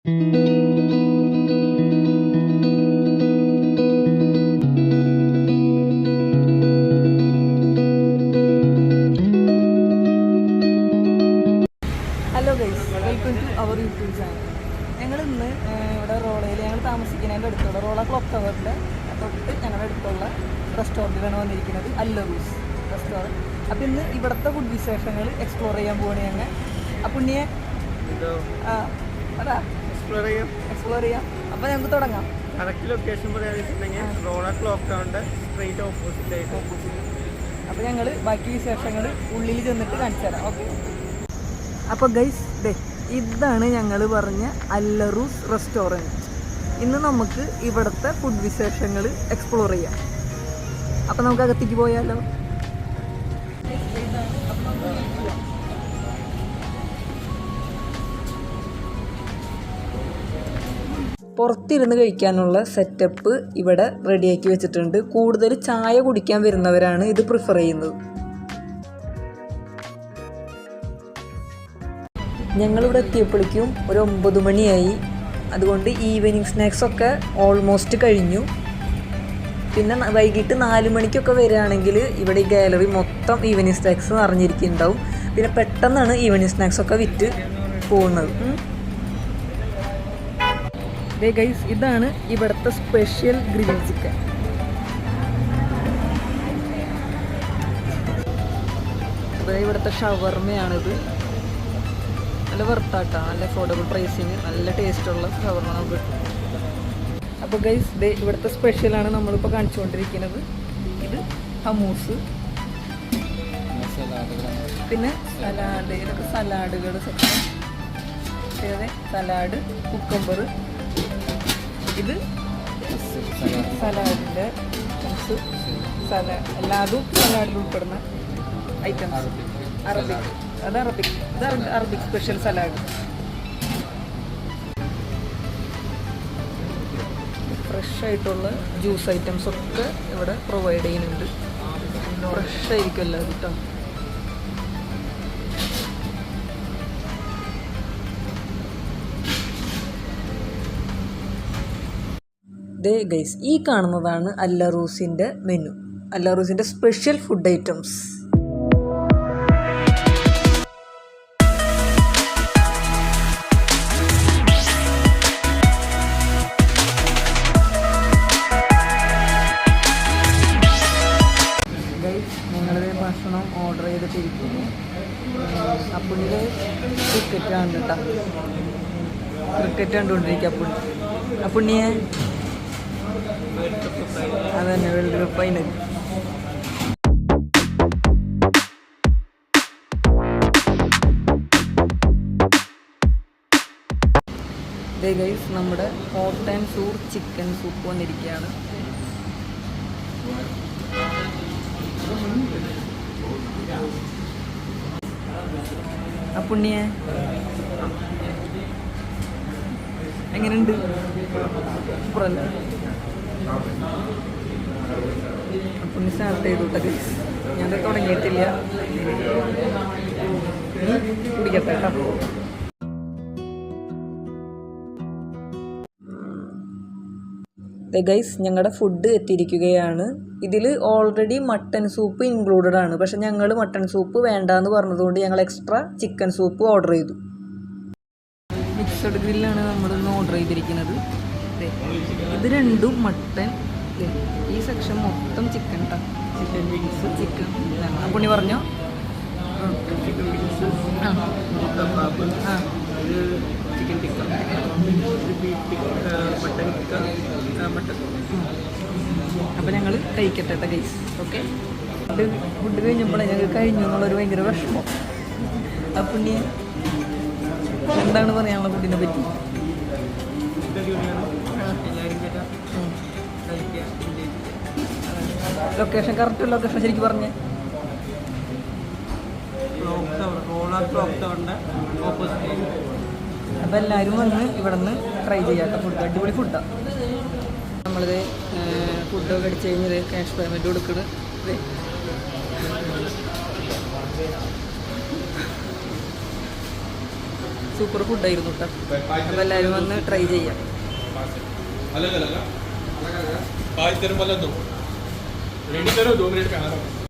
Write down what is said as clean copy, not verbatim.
Hello guys, welcome to our YouTube channel. ഞങ്ങൾ ഇന്ന് ഇവിടെ റോളയിൽ ഞങ്ങൾ താമസിക്കുന്നതിൻ്റെ അടുത്തുള്ള റോള ക്ലോക്ക് ടവറിൻ്റെ തൊട്ട് ഞങ്ങളുടെ അടുത്തുള്ള റെസ്റ്റോറൻറ്റിലാണ് വന്നിരിക്കുന്നത്. അല്ലറൂസ് റെസ്റ്റോറൻറ്റ്. അപ്പോൾ ഇന്ന് ഇവിടുത്തെ ഫുഡ് വിശേഷങ്ങൾ എക്സ്പ്ലോർ ചെയ്യാൻ പോവാണ് ഞങ്ങൾ. അപ്പോൾ ഉണ്ണിയെ അതാ എക്സ്പ്ലോർ ചെയ്യാം. അപ്പോൾ ഞങ്ങൾക്ക് തുടങ്ങാം. കറക്റ്റ് ലൊക്കേഷൻ പറയാന്നുവെച്ചിട്ടുണ്ടെങ്കിൽ റോള ക്ലോക്ക് ടവറിൻ്റെ സ്ട്രെയിറ്റ് ഓപ്പോസിറ്റ് ആയിട്ട്. അപ്പോൾ ഞങ്ങൾ ബാക്കി വിശേഷങ്ങൾ ഉള്ളിൽ ചെന്നിട്ട് കാണിച്ചു തരാം. ഓക്കെ. അപ്പോൾ ഗൈസ്, ഇതാണ് ഞങ്ങൾ പറഞ്ഞ അല്ലറൂസ് റെസ്റ്റോറൻറ്റ്. ഇന്ന് നമുക്ക് ഇവിടുത്തെ ഫുഡ് വിശേഷങ്ങൾ എക്സ്പ്ലോർ ചെയ്യാം. അപ്പോൾ നമുക്ക് അകത്തേക്ക് പോയാലോ? പുറത്തിരുന്ന് കഴിക്കാനുള്ള സെറ്റപ്പ് ഇവിടെ റെഡിയാക്കി വെച്ചിട്ടുണ്ട്. കൂടുതൽ ചായ കുടിക്കാൻ വരുന്നവരാണ് ഇത് പ്രിഫർ ചെയ്യുന്നത്. ഞങ്ങളിവിടെ എത്തിയപ്പോഴേക്കും ഒരു 9 മണിയായി. അതുകൊണ്ട് ഈവനിങ് സ്നാക്സൊക്കെ ഓൾമോസ്റ്റ് കഴിഞ്ഞു. പിന്നെ വൈകിട്ട് 4 മണിക്കൊക്കെ വരികയാണെങ്കിൽ ഇവിടെ ഈ ഗാലറി മൊത്തം ഈവനിങ് സ്നാക്സ് നിറഞ്ഞിരിക്കുന്നുണ്ടാവും. പിന്നെ പെട്ടെന്നാണ് ഈവനിങ് സ്നാക്സൊക്കെ വിറ്റ് പോകുന്നത്. ഗൈസ്, ഇതാണ് ഇവിടുത്തെ സ്പെഷ്യൽ ഗ്രിൽ ചിക്കൻ. ഇവിടുത്തെ ഷവർമയാണിത്. നല്ല വെർത്താട്ടോ, നല്ല അഫോർഡബിൾ പ്രൈസിന് നല്ല ടേസ്റ്റുള്ള ഷവർമ നമുക്ക് കിട്ടും. അപ്പോൾ ഗൈസ്, ഇവിടുത്തെ സ്പെഷ്യലാണ് നമ്മളിപ്പോൾ കാണിച്ചുകൊണ്ടിരിക്കുന്നത്. ഇത് ഹമൂസ്, പിന്നെ സലാഡ്. ഇതൊക്കെ സലാഡുകൾ സെക്ഷൻ. Salad, cucumber. ഇത് സലാഡിൻ്റെ ഐറ്റംസ്. എല്ലാതും സലാഡിൽ ഉൾപ്പെടുന്ന ഐറ്റംസ്. അറബിക്, ഇത് അറബിക് സ്പെഷ്യൽ സലാഡ്. ഫ്രഷ് ആയിട്ടുള്ള ജ്യൂസ് ഐറ്റംസ് ഒക്കെ ഇവിടെ പ്രൊവൈഡ് ചെയ്യുന്നുണ്ട്. ഫ്രഷ് ആയിരിക്കുമല്ലോ അത് കേട്ടോ. ഗൈസ്, ഈ കാണുന്നതാണ് അല്ലറൂസിൻ്റെ മെനു. അല്ലറൂസിൻ്റെ സ്പെഷ്യൽ ഫുഡ് ഐറ്റംസ്. ഞങ്ങളുടെ ഭക്ഷണം ഓർഡർ ചെയ്തിട്ടിരിക്കുന്നു. അപ്പുണ്ണിയുടെ ക്രിക്കറ്റ് കണ്ടിട്ടാ, ക്രിക്കറ്റ് കണ്ടുകൊണ്ടിരിക്കുക അപ്പുണ്ണി. അപ്പുണ്ണിയെ അതന്നെ വേൾഡ് കപ്പ് ഫൈനൽ. ഗൈസ്, നമ്മുടെ hot and sour chicken soup വന്നിരിക്കുകയാണ്. അപ്പുണ്ണിയെ എങ്ങനെയുണ്ട്? സൂപ്പറല്ലേ? അപ്പുണ്ണി സ്റ്റാർട്ട് ചെയ്തു കേട്ടോ. ഞാൻ തുടങ്ങിയിട്ടില്ല, കുടിക്കട്ടെ കേട്ടോ. ഗൈസ്, ഞങ്ങളുടെ ഫുഡ് എത്തിയിരിക്കുകയാണ്. ഇതിൽ ഓൾറെഡി മട്ടൻ സൂപ്പ് ഇൻക്ലൂഡഡ് ആണ്. പക്ഷെ ഞങ്ങൾ മട്ടൻ സൂപ്പ് വേണ്ടാന്ന് പറഞ്ഞതുകൊണ്ട് ഞങ്ങൾ എക്സ്ട്രാ ചിക്കൻ സൂപ്പ് ഓർഡർ ചെയ്തു. മിക്സഡ് ഗ്രില്ലാണ് നമ്മളിന്ന് ഓർഡർ ചെയ്തിരിക്കുന്നത്. ഇത് രണ്ടും മട്ടൻ. ഈ സെക്ഷൻ മൊത്തം ചിക്കൻ കേട്ടോ. Chicken wings, chicken. പുണ്ണി പറഞ്ഞോ? Chicken tikka, mutton tikka, mutton. അപ്പം ഞങ്ങൾ കഴിക്കട്ടെ ഗൈസ്. ഓക്കെ. ഫുഡ് കഴിഞ്ഞപ്പോഴേ ഞങ്ങൾ കഴിഞ്ഞു എന്നുള്ളൊരു ഭയങ്കര വിഷമം. അപ്പം എന്താണ് പറയാനുള്ള ഫുഡിനെ പറ്റി? ലൊക്കേഷൻ, കറക്റ്റ് ലൊക്കേഷൻ ശരിക്കും പറഞ്ഞേ. അപ്പോൾ എല്ലാവരും വന്ന് ഇവിടെ നിന്ന് ട്രൈ ചെയ്യാത്ത ഫുഡ്. അടിപൊളി ഫുഡാണ്. നമ്മളിത് ഫുഡൊക്കെ അടിച്ച് കഴിഞ്ഞത് ക്യാഷ് പേയ്മെൻറ്റ് കൊടുക്കുന്നത്. സൂപ്പർ ഫുഡായിരുന്നു കേട്ടോ. അപ്പോൾ എല്ലാവരും വന്ന് ട്രൈ ചെയ്യാം. अलग अलग इधर मतलब दो रेडी करो 2 मिनट में आ रहा हूँ.